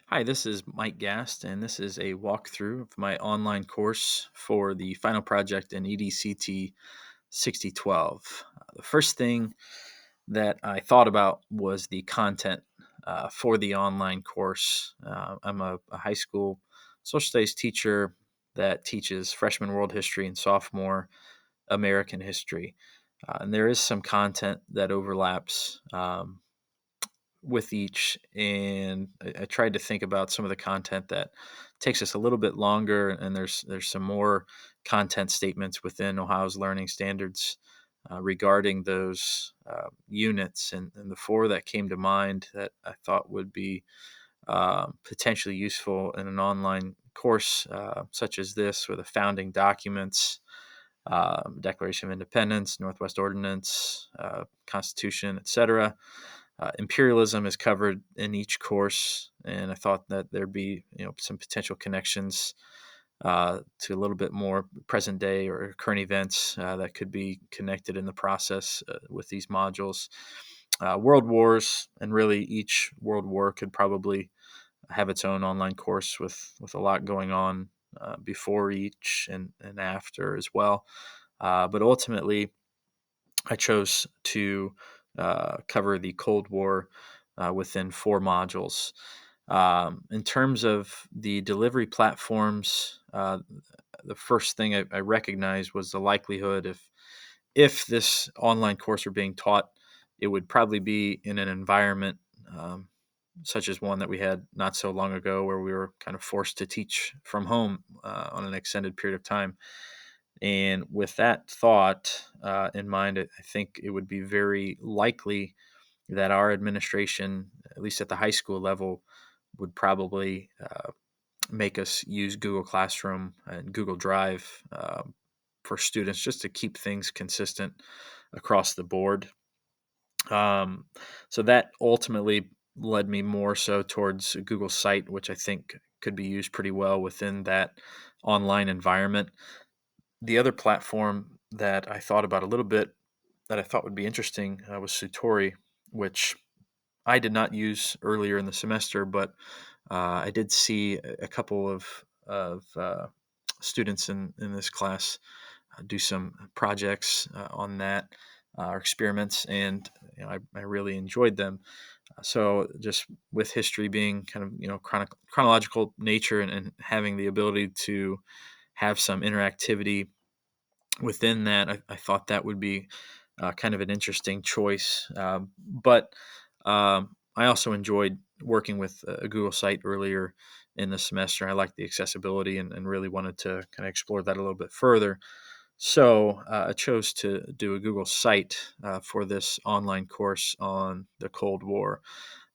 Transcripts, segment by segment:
Hi, this is Mike Gast, and this is a walkthrough of my online course for the final project in EDCT 6012. The first thing that I thought about was the content for the online course. I'm a high school social studies teacher that teaches freshman world history and sophomore American history. And there is some content that overlaps. With each, and I tried to think about some of the content that takes us a little bit longer, and there's some more content statements within Ohio's learning standards regarding those units, and the four that came to mind that I thought would be potentially useful in an online course such as this, with the founding documents, Declaration of Independence, Northwest Ordinance, Constitution, etc. Imperialism is covered in each course, and I thought that there'd be some potential connections to a little bit more present day or current events that could be connected in the process with these modules. World wars, and really each world war could probably have its own online course with a lot going on before each and after as well. But ultimately, I chose to cover the Cold War within four modules. In terms of the delivery platforms, the first thing I recognized was the likelihood if this online course were being taught, it would probably be in an environment um, such as one that we had not so long ago, where we were kind of forced to teach from home on an extended period of time. And with that thought in mind, I think it would be very likely that our administration, at least at the high school level, would probably make us use Google Classroom and Google Drive for students, just to keep things consistent across the board. Um, so that ultimately led me more so towards a Google Site, which I think could be used pretty well within that online environment. The other platform that I thought about a little bit that I thought would be interesting was Sutori, which I did not use earlier in the semester, but I did see a couple of students in this class do some projects on that, or experiments, and I really enjoyed them. So just with history being kind of chronological nature, and having the ability to have some interactivity within that, I thought that would be kind of an interesting choice. But I also enjoyed working with a Google Site earlier in the semester. I liked the accessibility, and really wanted to kind of explore that a little bit further. So I chose to do a Google Site for this online course on the Cold War.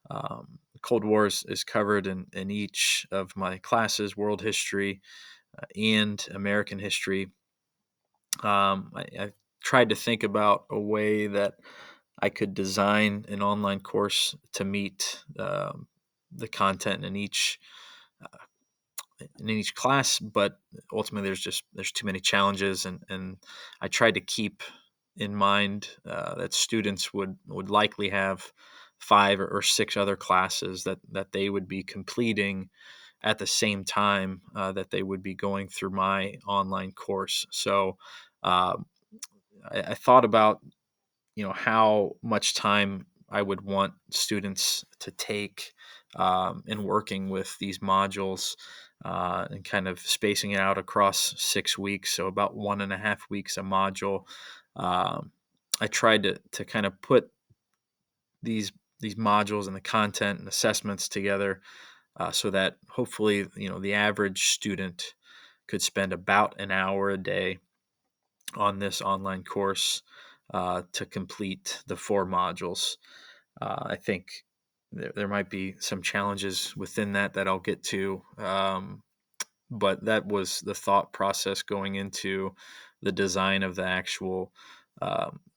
The Cold War is covered in each of my classes: world history and American history. I tried to think about a way that I could design an online course to meet the content in each class, but ultimately there's too many challenges, and I tried to keep in mind that students would likely have five or six other classes that they would be completing at the same time that they would be going through my online course. So uh, I thought about how much time I would want students to take in working with these modules, and kind of spacing it out across 6 weeks, so about 1.5 weeks a module. Um, I tried to kind of put these these modules and the content and assessments together so that hopefully the average student could spend about an hour a day on this online course to complete the four modules. I think there might be some challenges within that I'll get to, but that was the thought process going into the design of the actual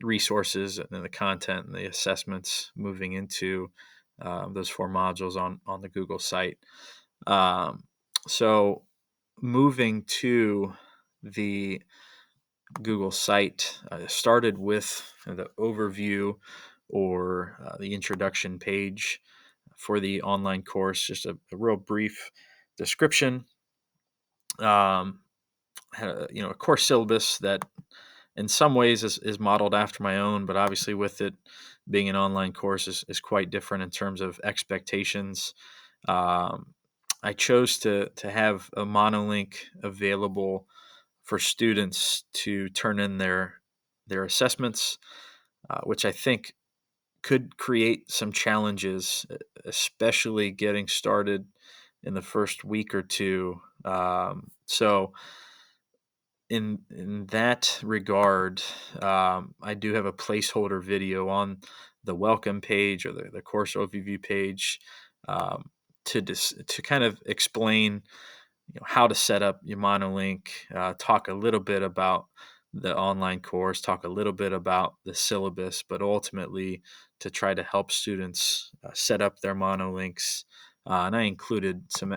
resources and the content and the assessments moving into those four modules on the Google site. Um, so moving to the Google site, started with the overview, or the introduction page for the online course, just a real brief description. Um, a course syllabus that in some ways is modeled after my own, but obviously with it being an online course is quite different in terms of expectations. Um, I chose to have a monolink available for students to turn in their assessments, which I think could create some challenges, especially getting started in the first week or two. So in that regard, I do have a placeholder video on the welcome page or the course overview page, um, to kind of explain how to set up your monolink, talk a little bit about the online course, talk a little bit about the syllabus, but ultimately to try to help students set up their monolinks. And I included some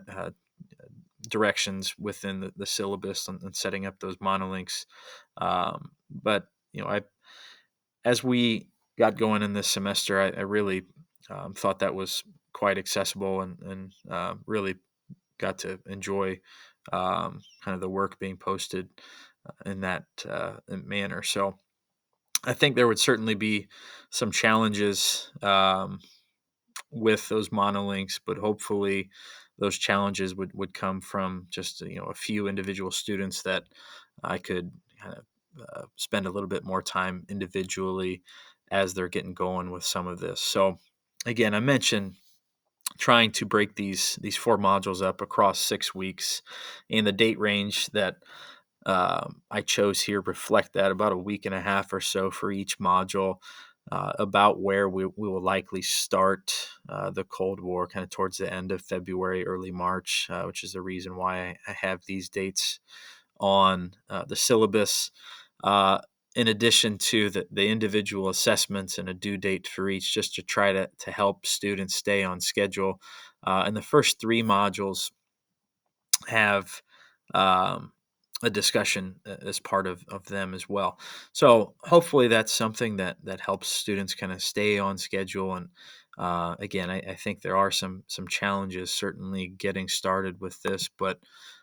directions within the syllabus and setting up those monolinks. But I as we got going in this semester, I really thought that was quite accessible and really got to enjoy kind of the work being posted in that manner. So I think there would certainly be some challenges with those monolinks, but hopefully those challenges would come from just a few individual students that I could kind of spend a little bit more time individually as they're getting going with some of this. So again, I mentioned trying to break these four modules up across 6 weeks, and the date range that I chose here reflect that about a week and a half or so for each module. About where we will likely start the Cold War, kind of towards the end of February, early March, which is the reason why I have these dates on the syllabus. Uh, in addition to the individual assessments and a due date for each, just to try to help students stay on schedule. And the first three modules have um, a discussion as part of them as well. So hopefully that's something that helps students kind of stay on schedule. And again, I think there are some challenges certainly getting started with this, but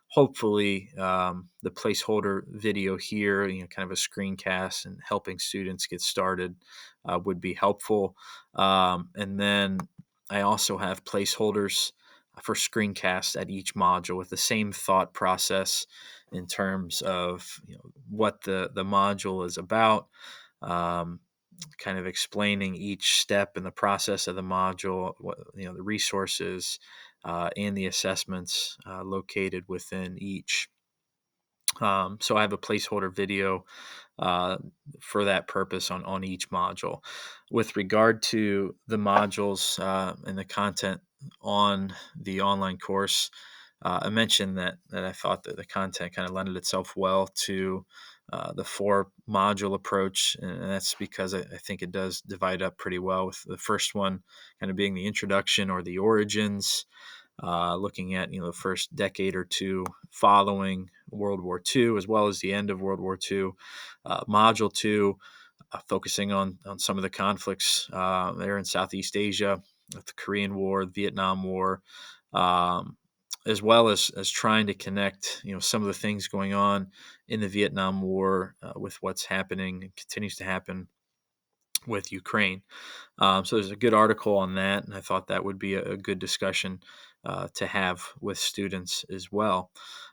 hopefully the placeholder video here, kind of a screencast and helping students get started would be helpful. And then I also have placeholders for screencasts at each module with the same thought process in terms of what the module is about, um, kind of explaining each step in the process of the module, what the resources and the assessments located within each. So I have a placeholder video uh, for that purpose on each module. With regard to the modules and the content on the online course, I mentioned that I thought that the content kind of lended itself well to the four module approach, and that's because I think it does divide up pretty well, with the first one kind of being the introduction or the origins, looking at the first decade or two following World War II, as well as the end of World War II. Module two, focusing on some of the conflicts there in Southeast Asia, with the Korean War, the Vietnam War, as well as trying to connect some of the things going on in the Vietnam War with what's happening and continues to happen with Ukraine. So there's a good article on that, and I thought that would be a good discussion to have with students as well.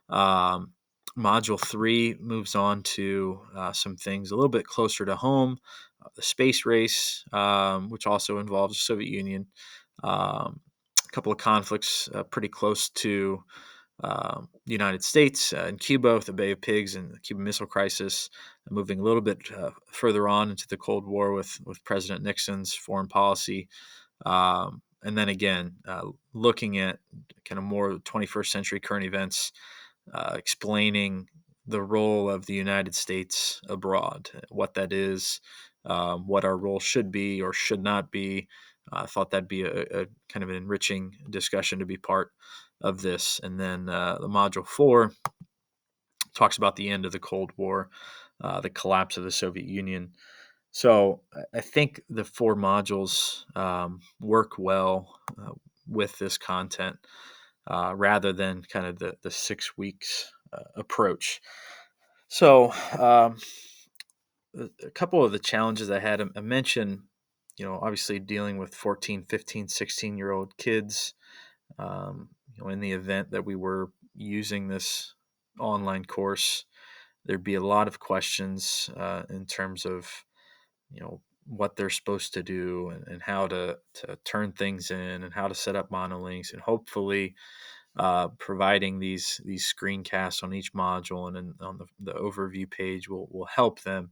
Um, Module three moves on to some things a little bit closer to home, the space race, which also involves the Soviet Union, a couple of conflicts pretty close to the United States and Cuba with the Bay of Pigs and the Cuban Missile Crisis, moving a little bit further on into the Cold War with President Nixon's foreign policy. And then again, looking at kind of more 21st century current events, explaining the role of the United States abroad, what that is, what our role should be or should not be. I thought that'd be a kind of an enriching discussion to be part of this. And then the module four talks about the end of the Cold War, the collapse of the Soviet Union. So I think the four modules work well with this content rather than kind of the 6 weeks approach. So, a couple of the challenges I had, I mentioned, obviously dealing with 14, 15, 16-year-old kids, in the event that we were using this online course, there'd be a lot of questions in terms of, what they're supposed to do and how to turn things in and how to set up monolinks, and hopefully providing these screencasts on each module and then on the overview page will help them.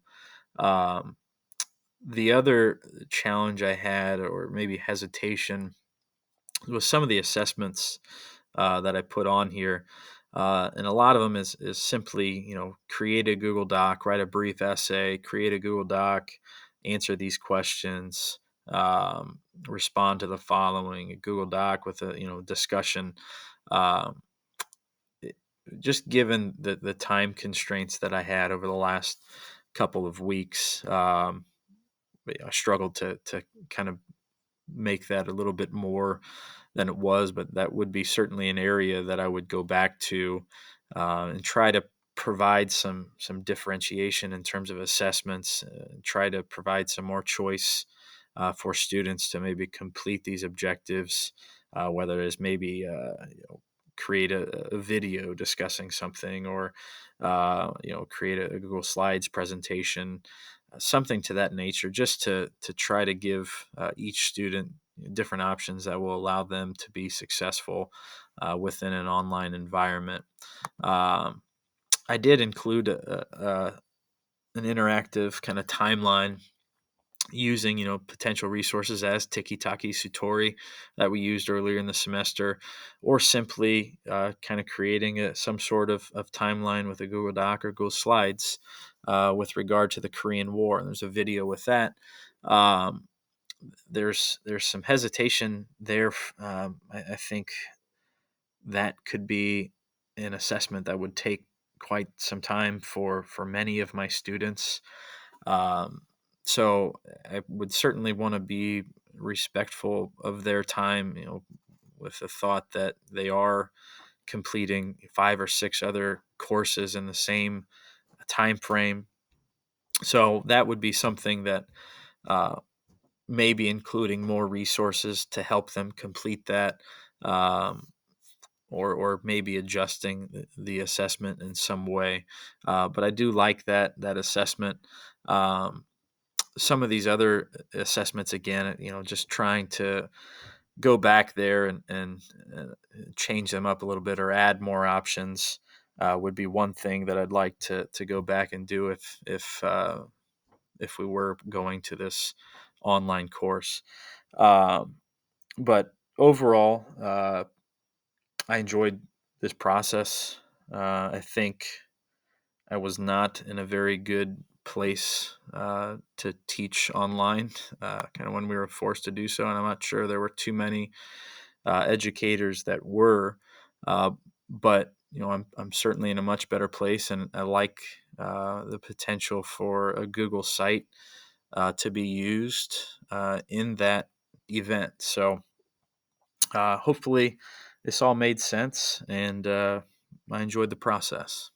Um, the other challenge I had, or maybe hesitation, was some of the assessments that I put on here. And a lot of them is simply, create a Google Doc, write a brief essay, create a Google Doc, answer these questions, respond to the following, a Google Doc with a, discussion. Um, it- just given the time constraints that I had over the last couple of weeks, I struggled to kind of make that a little bit more than it was, but that would be certainly an area that I would go back to and try to provide some differentiation in terms of assessments, try to provide some more choice for students to maybe complete these objectives, whether it's maybe create a video discussing something, or create a Google Slides presentation, something to that nature, just to try to give each student different options that will allow them to be successful within an online environment. Um, I did include an interactive kind of timeline using potential resources as Tiki-Taki Sutori that we used earlier in the semester, or simply kind of creating some sort of timeline with a Google Doc or Google Slides with regard to the Korean War. And there's a video with that. Um, there's some hesitation there. I think that could be an assessment that would take quite some time for many of my students. Um, so I would certainly want to be respectful of their time, with the thought that they are completing 5 or 6 other courses in the same time frame. So that would be something that uh, maybe including more resources to help them complete that. Or maybe adjusting the assessment in some way, but I do like that assessment. Um, some of these other assessments, again, just trying to go back there and change them up a little bit or add more options would be one thing that I'd like to go back and do if we were going to this online course. Um, but overall, I enjoyed this process. I think I was not in a very good place to teach online, kind of when we were forced to do so, and I'm not sure there were too many educators that were, uh, but I'm certainly in a much better place, and I like the potential for a Google site to be used in that event. So hopefully, this all made sense, and I enjoyed the process.